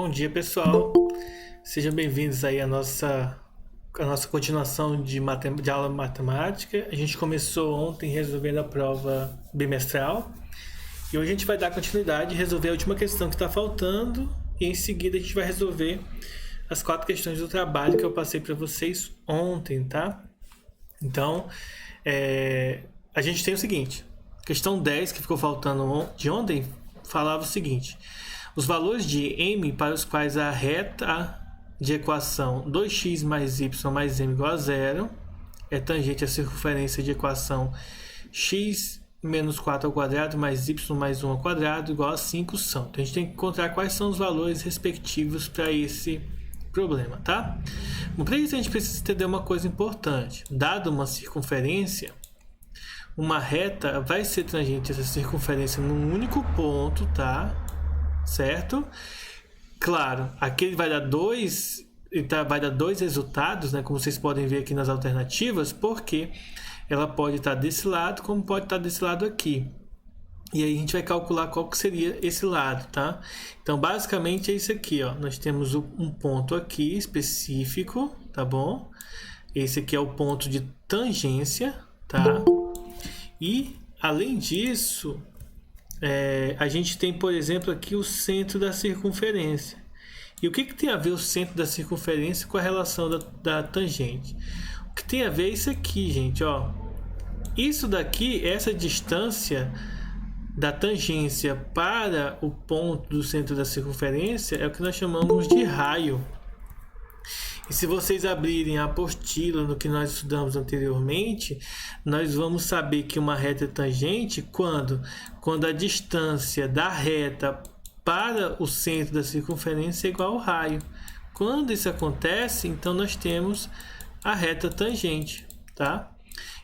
Bom dia, pessoal. Sejam bem-vindos aí à nossa continuação de aula de matemática. A gente começou ontem resolvendo a prova bimestral e hoje a gente vai dar continuidade e resolver a última questão que está faltando e em seguida a gente vai resolver as 4 questões do trabalho que eu passei para vocês ontem, tá? Então, a gente tem o seguinte, questão 10 que ficou faltando de ontem falava o seguinte: os valores de m para os quais a reta de equação 2x mais y mais m igual a zero é tangente à circunferência de equação x menos 4 ao quadrado mais y mais 1 ao quadrado igual a 5 são. Então a gente tem que encontrar quais são os valores respectivos para esse problema, tá? Bom, para isso a gente precisa entender uma coisa importante. Dada uma circunferência, uma reta vai ser tangente a essa circunferência num único ponto, tá? Certo? Claro, aqui ele vai dar dois resultados, né? Como vocês podem ver aqui nas alternativas, porque ela pode estar desse lado, como pode estar desse lado aqui. E aí a gente vai calcular qual que seria esse lado, tá? Então, basicamente é isso aqui, ó. Nós temos um ponto aqui específico, tá bom? Esse aqui é o ponto de tangência, tá? E, além disso, a gente tem, por exemplo, aqui o centro da circunferência. E o que tem a ver o centro da circunferência com a relação da tangente? O que tem a ver é isso aqui, gente, ó. Isso daqui, essa distância da tangência para o ponto do centro da circunferência é o que nós chamamos de raio. E se vocês abrirem a apostila no que nós estudamos anteriormente, nós vamos saber que uma reta é tangente quando a distância da reta para o centro da circunferência é igual ao raio. Quando isso acontece, então nós temos a reta tangente, tá?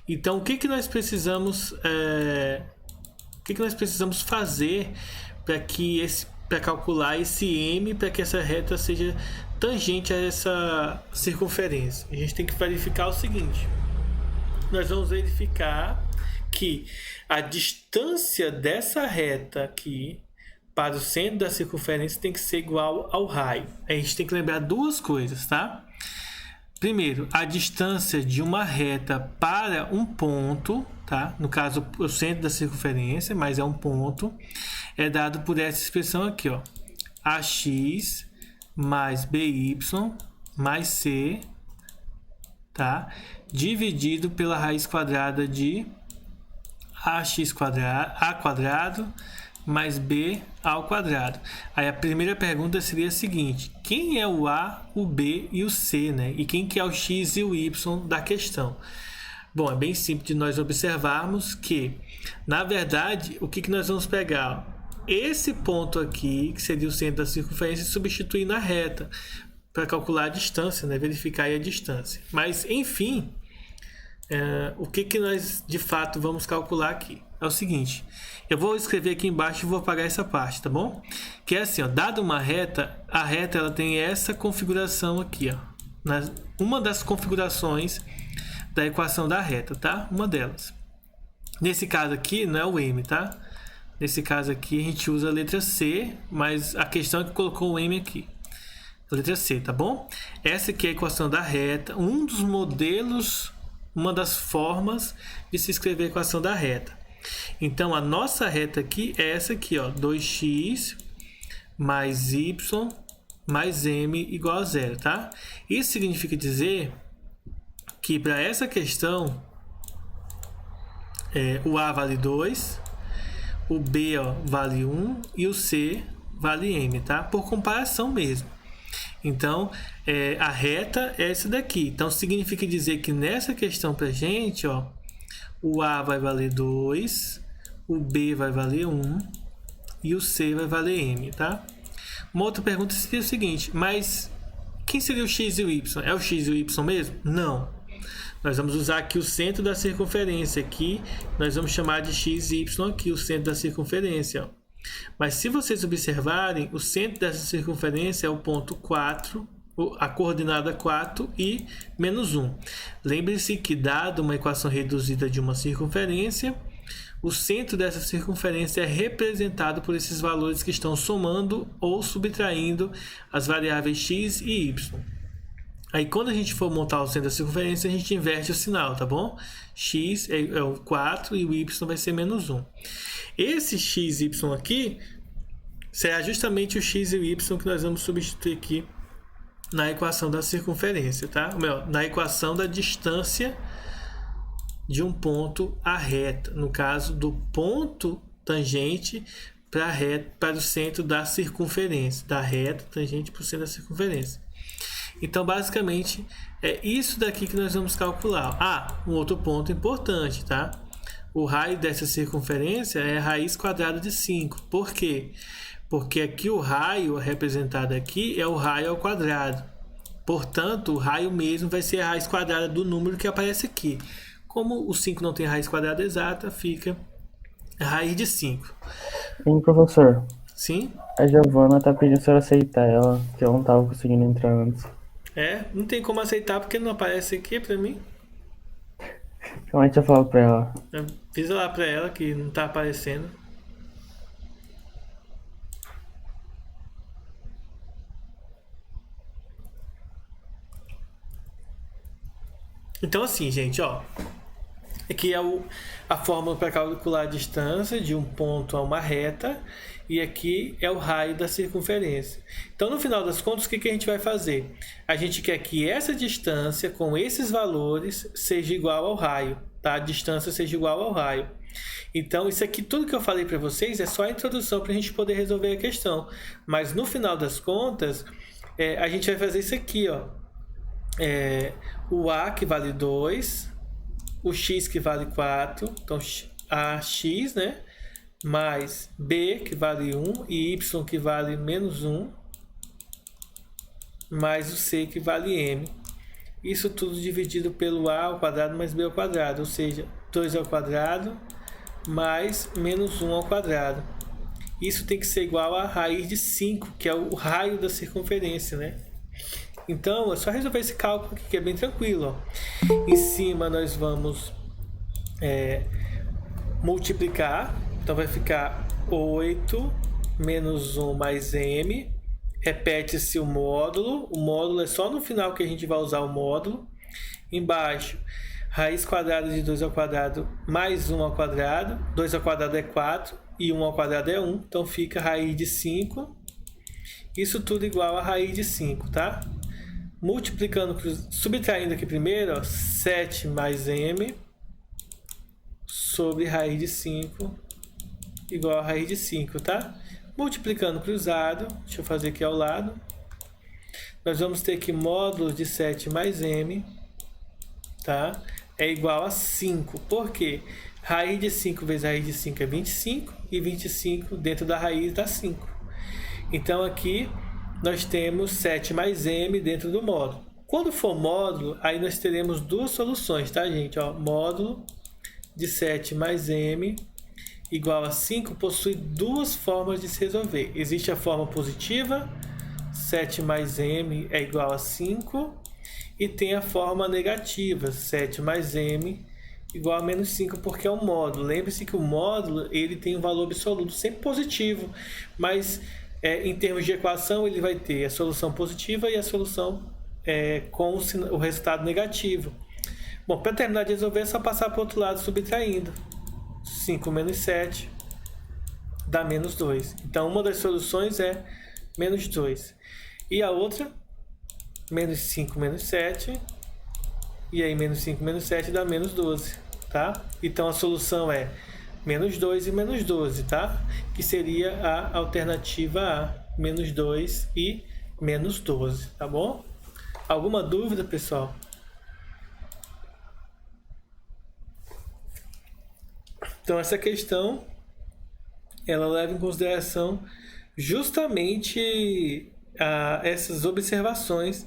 Então, o que nós precisamos fazer para calcular esse m para que essa reta seja tangente a essa circunferência? A gente tem que verificar o seguinte: nós vamos verificar que a distância dessa reta aqui para o centro da circunferência tem que ser igual ao raio. A gente tem que lembrar duas coisas, tá? Primeiro, a distância de uma reta para um ponto, tá? No caso, o centro da circunferência, mas é um ponto, é dado por essa expressão aqui, ó. AX mais BY mais C, tá? Dividido pela raiz quadrada de AX quadrado, A quadrado mais B ao quadrado. Aí a primeira pergunta seria a seguinte: quem é o A, o B e o C, né? E quem que é o X e o Y da questão? Bom, é bem simples de nós observarmos que, na verdade, o que nós vamos pegar? Esse ponto aqui, que seria o centro da circunferência, e substituir na reta para calcular a distância, né? Verificar aí a distância. Mas, enfim, o que nós de fato vamos calcular aqui? É o seguinte, eu vou escrever aqui embaixo e vou apagar essa parte, tá bom? Que é assim, ó, dada uma reta, a reta ela tem essa configuração aqui, ó. Uma das configurações da equação da reta, tá? Uma delas. Nesse caso aqui, não é o m, tá? Nesse caso aqui a gente usa a letra C, mas a questão é que colocou o m aqui. A letra C, tá bom? Essa aqui é a equação da reta, um dos modelos, uma das formas de se escrever a equação da reta. Então, a nossa reta aqui é essa aqui, ó, 2x mais y mais m igual a zero, tá? Isso significa dizer que para essa questão, o A vale 2, o B, ó, vale 1 e o C vale m, tá? Por comparação mesmo. Então, a reta é essa daqui. Então, significa dizer que nessa questão para a gente, ó, o A vai valer 2, o B vai valer 1 e o C vai valer m, tá? Uma outra pergunta seria o seguinte: mas quem seria o x e o y? É o x e o y mesmo? Não. Nós vamos usar aqui o centro da circunferência. Aqui nós vamos chamar de x e y aqui, o centro da circunferência, ó. Mas se vocês observarem, o centro dessa circunferência é o ponto 4, a coordenada 4 e menos 1. Lembre-se que, dado uma equação reduzida de uma circunferência, o centro dessa circunferência é representado por esses valores que estão somando ou subtraindo as variáveis x e y. Aí quando a gente for montar o centro da circunferência, a gente inverte o sinal, tá bom? X é o 4 e o y vai ser menos 1. Esse x e y aqui será justamente o x e o y que nós vamos substituir aqui na equação da circunferência, tá? Na equação da distância de um ponto à reta, no caso do ponto tangente para o centro da circunferência, da reta tangente para o centro da circunferência. Então, basicamente, é isso daqui que nós vamos calcular. Um outro ponto importante, tá? O raio dessa circunferência é a raiz quadrada de 5. Por quê? Porque aqui o raio representado aqui é o raio ao quadrado. Portanto, o raio mesmo vai ser a raiz quadrada do número que aparece aqui. Como o 5 não tem raiz quadrada exata, fica a raiz de 5. Sim, professor. Sim? A Giovana tá pedindo se eu aceitar ela, que eu não tava conseguindo entrar antes. Não tem como aceitar porque não aparece aqui pra mim. Então a gente já falou pra ela. Avisa lá pra ela que não tá aparecendo. Então assim, gente, ó. Aqui é a fórmula para calcular a distância de um ponto a uma reta. E aqui é o raio da circunferência. Então, no final das contas, o que a gente vai fazer? A gente quer que essa distância com esses valores seja igual ao raio, tá? A distância seja igual ao raio. Então, isso aqui, tudo que eu falei para vocês é só a introdução para a gente poder resolver a questão. Mas, no final das contas, a gente vai fazer isso aqui, ó. O A que vale 2, o X que vale 4, então AX, né? Mais B que vale 1 e Y que vale menos 1, mais o C que vale M. Isso tudo dividido pelo A ao quadrado mais B ao quadrado, ou seja, 2 ao quadrado mais menos 1 ao quadrado. Isso tem que ser igual a raiz de 5, que é o raio da circunferência, né? Então, é só resolver esse cálculo aqui, que é bem tranquilo. Ó. Em cima, nós vamos multiplicar. Então, vai ficar 8 menos 1 mais m. Repete-se o módulo. O módulo é só no final que a gente vai usar o módulo. Embaixo, raiz quadrada de 2 ao quadrado mais 1 ao quadrado. 2 ao quadrado é 4 e 1 ao quadrado é 1. Então, fica raiz de 5. Isso tudo igual a raiz de 5, tá? Multiplicando, subtraindo aqui primeiro, ó, 7 mais m sobre raiz de 5 igual a raiz de 5, tá? Multiplicando cruzado, deixa eu fazer aqui ao lado. Nós vamos ter que módulo de 7 mais m, tá? É igual a 5. Por quê? Raiz de 5 vezes raiz de 5 é 25, e 25 dentro da raiz dá 5. Então aqui nós temos 7 mais m dentro do módulo. Quando for módulo, aí nós teremos duas soluções, tá, gente? Ó, módulo de 7 mais m igual a 5 possui duas formas de se resolver. Existe a forma positiva, 7 mais m é igual a 5, e tem a forma negativa, 7 mais m igual a menos 5, porque é um módulo. Lembre-se que o módulo ele tem um valor absoluto sempre positivo, mas em termos de equação ele vai ter a solução positiva e a solução com o resultado negativo. Bom, para terminar de resolver é só passar para o outro lado subtraindo. 5 menos 7 dá menos 2. Então, uma das soluções é menos 2. E a outra, menos 5 menos 7. E aí, menos 5 menos 7 dá menos 12. Tá? Então, a solução é menos 2 e menos 12. Tá? Que seria a alternativa A. Menos 2 e menos 12. Tá bom? Alguma dúvida, pessoal? Então, essa questão, ela leva em consideração justamente essas observações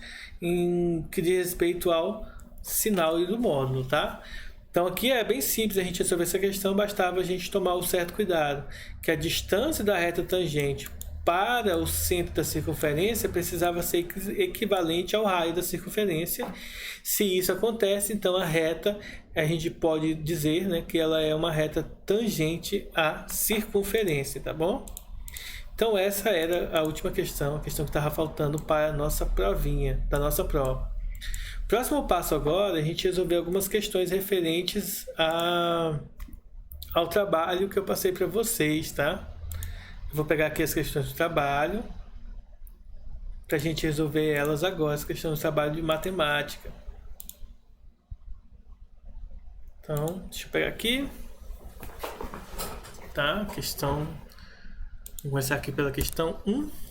que diz respeito ao sinal e do módulo, tá? Então, aqui é bem simples a gente resolver essa questão, bastava a gente tomar um certo cuidado, que a distância da reta tangente para o centro da circunferência precisava ser equivalente ao raio da circunferência. Se isso acontece, então a reta, a gente pode dizer, né, que ela é uma reta tangente à circunferência, tá bom? Então essa era a última questão, a questão que estava faltando para a nossa provinha, da nossa prova. Próximo passo agora, a gente resolver algumas questões referentes ao trabalho que eu passei para vocês, tá? Eu vou pegar aqui as questões do trabalho para a gente resolver elas agora, as questões do trabalho de matemática. Então, deixa eu pegar aqui, tá? Questão, vou começar aqui pela questão 1.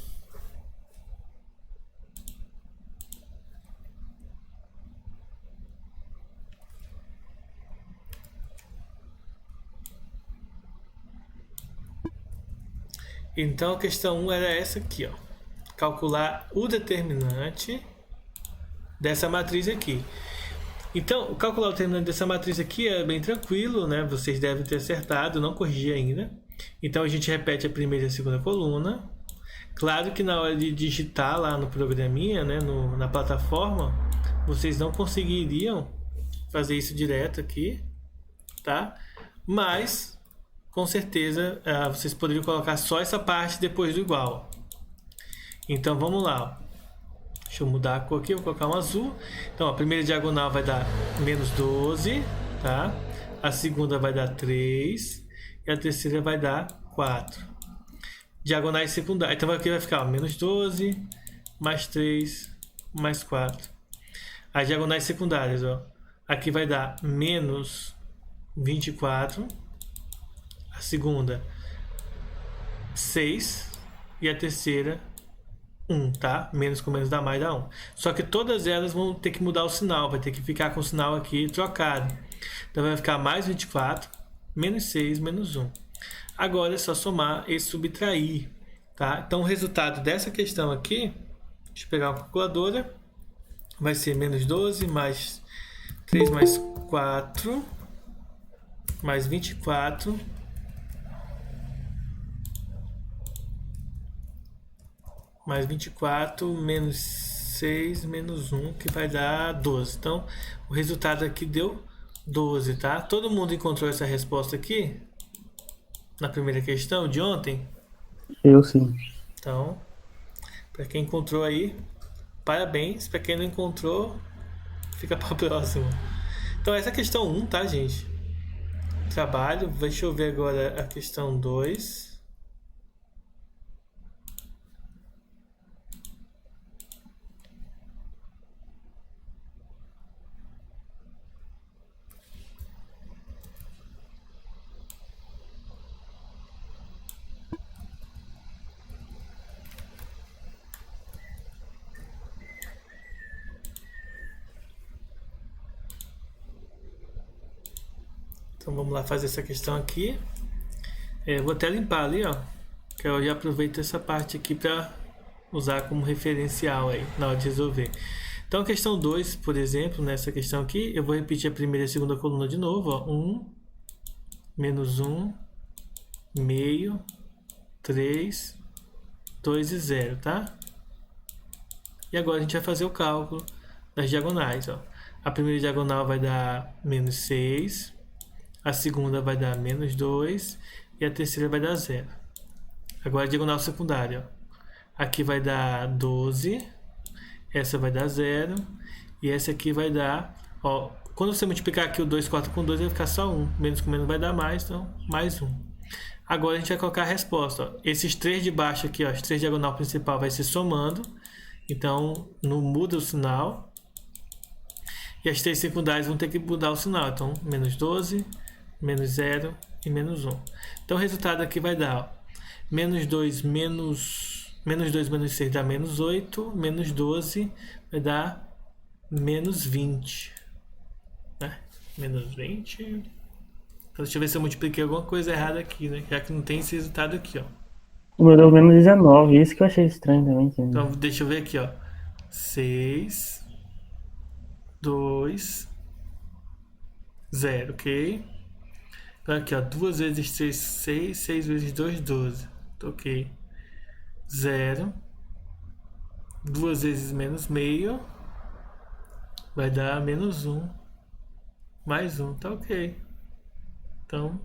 Então a questão 1 era essa aqui, ó. Calcular o determinante dessa matriz aqui. Então, calcular o determinante dessa matriz aqui é bem tranquilo, né? Vocês devem ter acertado, não corrigi ainda. Então a gente repete a primeira e a segunda coluna. Claro que na hora de digitar lá no programinha, né, na plataforma, vocês não conseguiriam fazer isso direto aqui, tá? Mas com certeza vocês poderiam colocar só essa parte depois do igual. Então vamos lá. Deixa eu mudar a cor aqui, vou colocar um azul. Então a primeira diagonal vai dar menos 12, tá? A segunda vai dar 3 e a terceira vai dar 4. Diagonais secundárias. Então aqui vai ficar menos 12, mais 3, mais 4. As diagonais secundárias, ó. Aqui vai dar menos 24. A segunda 6 e a terceira 1, tá? Menos com menos dá mais, dá 1. Só que todas elas vão ter que mudar o sinal, vai ter que ficar com o sinal aqui trocado. Então vai ficar mais 24, menos 6, menos 1. Agora é só somar e subtrair, tá? Então o resultado dessa questão aqui, deixa eu pegar uma calculadora, vai ser menos 12 mais 3 mais 4 mais 24 mais 24 menos 6 menos 1, que vai dar 12. Então, o resultado aqui deu 12, tá? Todo mundo encontrou essa resposta aqui? Na primeira questão de ontem? Eu sim. Então, para quem encontrou aí, parabéns. Para quem não encontrou, fica para a próxima. Então, essa é a questão 1, tá, gente? Trabalho. Deixa eu ver agora a questão 2. Então vamos lá fazer essa questão aqui. Vou até limpar ali, ó. Que eu já aproveito essa parte aqui para usar como referencial aí na hora de resolver. Então a questão 2, por exemplo, nessa questão aqui, eu vou repetir a primeira e a segunda coluna de novo, ó. 1, menos 1, meio, 3, 2 e 0, tá? E agora a gente vai fazer o cálculo das diagonais, ó. A primeira diagonal vai dar menos 6. A segunda vai dar menos 2 e a terceira vai dar 0. Agora a diagonal secundária. Ó. Aqui vai dar 12, essa vai dar 0 e essa aqui vai dar... Ó, quando você multiplicar aqui o 2, 4 com 2, vai ficar só 1. Menos com menos vai dar mais, então mais 1. Agora a gente vai colocar a resposta. Ó. Esses três de baixo aqui, ó, as três diagonal principal vai se somando. Então não muda o sinal. E as três secundárias vão ter que mudar o sinal. Então menos 12... menos 0 e menos 1. Então o resultado aqui vai dar, ó, menos 2 menos 6 dá menos 8, menos 12 vai dar menos 20. Né? Menos 20. Então, deixa eu ver se eu multipliquei alguma coisa errada aqui, né? Já que não tem esse resultado aqui, ó. O meu deu menos 19, isso que eu achei estranho também. Então deixa eu ver aqui, ó. 6, 2, 0, ok? Então aqui, ó, 2 vezes 3, 6, 6 vezes 2, 12. Ok. 0. 2 vezes menos meio vai dar menos 1. Mais 1, tá ok. Então,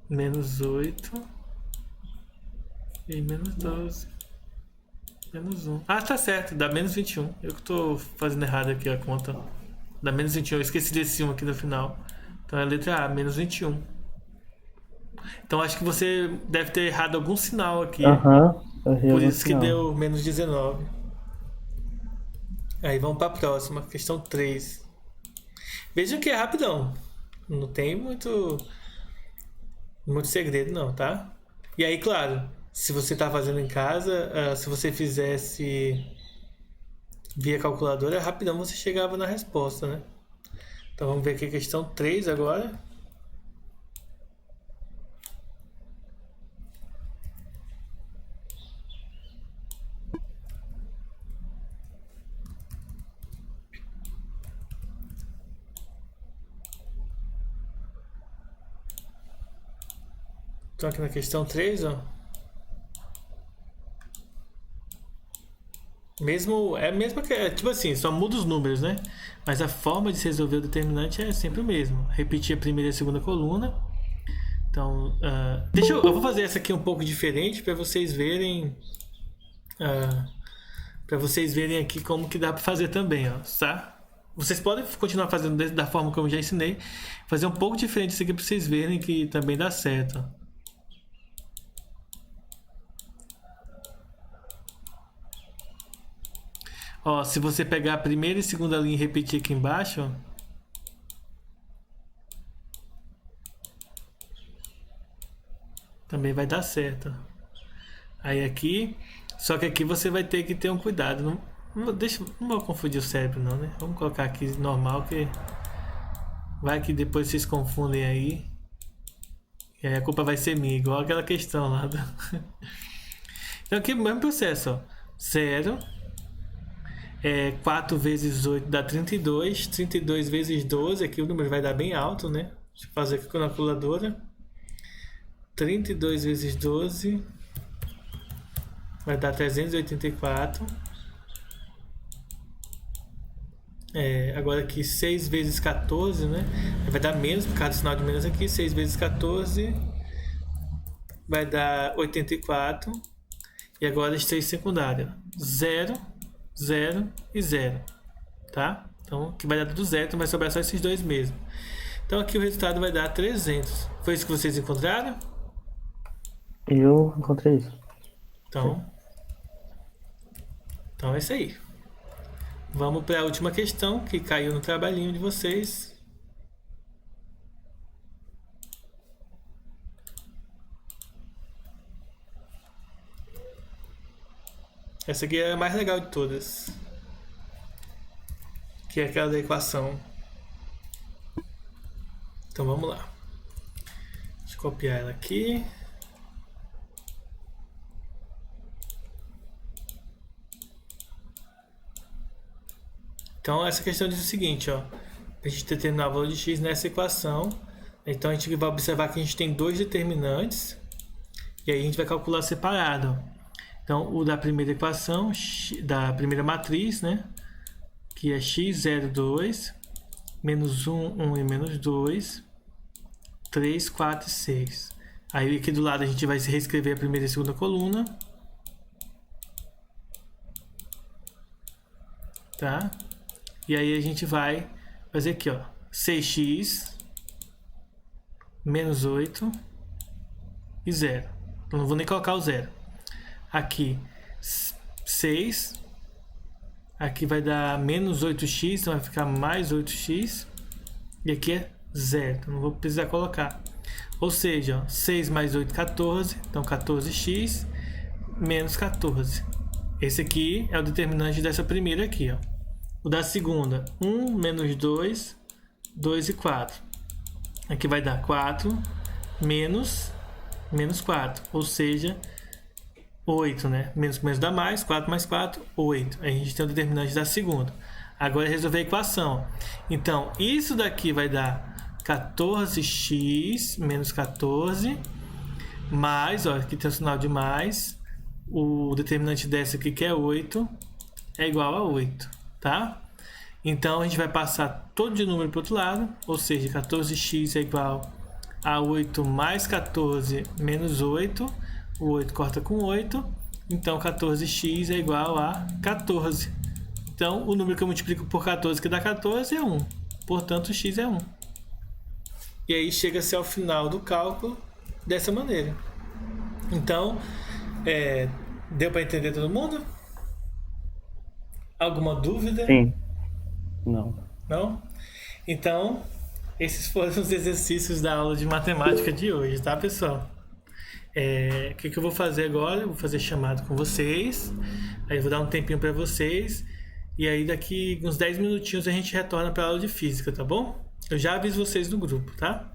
menos 8 e menos 12. Menos 1. Ah, tá certo, dá menos 21. Eu que tô fazendo errado aqui a conta. Dá menos 21, eu esqueci desse 1 aqui no final. Então é a letra A, menos 21. Então acho que você deve ter errado algum sinal aqui. Aham, errei Por algum isso que sinal. deu menos 19. Aí vamos para a próxima, questão 3. Vejam que é rapidão. Não tem muito segredo não, tá? E aí, claro, se você tá fazendo em casa, se você fizesse via calculadora, rapidão você chegava na resposta, né? Então vamos ver aqui a questão 3 agora. Então aqui na questão 3, ó. Mesmo que, tipo assim, só muda os números, né? Mas a forma de se resolver o determinante é sempre o mesmo. Repetir a primeira e a segunda coluna. Então, eu vou fazer essa aqui um pouco diferente para vocês verem, aqui como que dá para fazer também, ó, tá? Vocês podem continuar fazendo da forma como eu já ensinei, fazer um pouco diferente isso aqui para vocês verem que também dá certo. Ó, se você pegar a primeira e segunda linha e repetir aqui embaixo, também vai dar certo. Aí aqui, só que aqui você vai ter que ter um cuidado. Não vou confundir o cérebro não, né? Vamos colocar aqui normal, que vai que depois vocês confundem aí. E aí a culpa vai ser minha, igual aquela questão lá. Então aqui o mesmo processo, ó. 0. 4 vezes 8 dá 32. 32 vezes 12, aqui o número vai dar bem alto, né? Deixa eu fazer aqui com a calculadora. 32 vezes 12 vai dar 384. Agora aqui 6 vezes 14, né? Vai dar menos, por causa do sinal de menos aqui. 6 vezes 14 vai dar 84. E agora as 3 secundárias. 0, 0 e 0. Tá? Então aqui vai dar tudo 0, então vai sobrar só esses dois mesmo. Então aqui o resultado vai dar 300. Foi isso que vocês encontraram? Eu encontrei isso. Então é isso aí. Vamos para a última questão que caiu no trabalhinho de vocês. Essa aqui é a mais legal de todas, que é aquela da equação. Então vamos lá. Deixa eu copiar ela aqui. Então essa questão diz o seguinte, ó. A gente determinar o valor de x nessa equação. Então a gente vai observar que a gente tem dois determinantes. E aí a gente vai calcular separado. Então o da primeira equação, da primeira matriz, né? Que é x0, 2, menos 1, 1 e menos 2, 3, 4 e 6. Aí aqui do lado a gente vai reescrever a primeira e a segunda coluna. Tá? E aí a gente vai fazer aqui, ó, 6x menos 8 e 0. Então não vou nem colocar o 0. Aqui 6. Aqui vai dar menos 8x, então vai ficar mais 8x. E aqui é 0, então não vou precisar colocar. Ou seja, ó, 6 mais 8, 14. Então 14x menos 14. Esse aqui é o determinante dessa primeira aqui, ó. O da segunda, 1 menos 2, 2 e 4. Aqui vai dar 4 menos 4, ou seja, 8, né? Menos com menos dá mais, 4 mais 4, 8. Aí a gente tem o determinante da segunda. Agora é resolver a equação. Então, isso daqui vai dar 14x menos 14, mais, ó, aqui tem o sinal de mais, o determinante dessa aqui, que é 8, é igual a 8, tá? Então, a gente vai passar todo de número para o outro lado, ou seja, 14x é igual a 8 mais 14 menos 8. O 8 corta com 8, então 14x é igual a 14. Então, o número que eu multiplico por 14, que dá 14, é 1. Portanto, x é 1. E aí chega-se ao final do cálculo dessa maneira. Então, deu para entender todo mundo? Alguma dúvida? Sim. Não. Não? Então, esses foram os exercícios da aula de matemática de hoje, tá, pessoal? O que eu vou fazer agora? Eu vou fazer chamado com vocês. Aí eu vou dar um tempinho para vocês. E aí daqui uns 10 minutinhos a gente retorna para a aula de física, tá bom? Eu já aviso vocês no grupo, tá?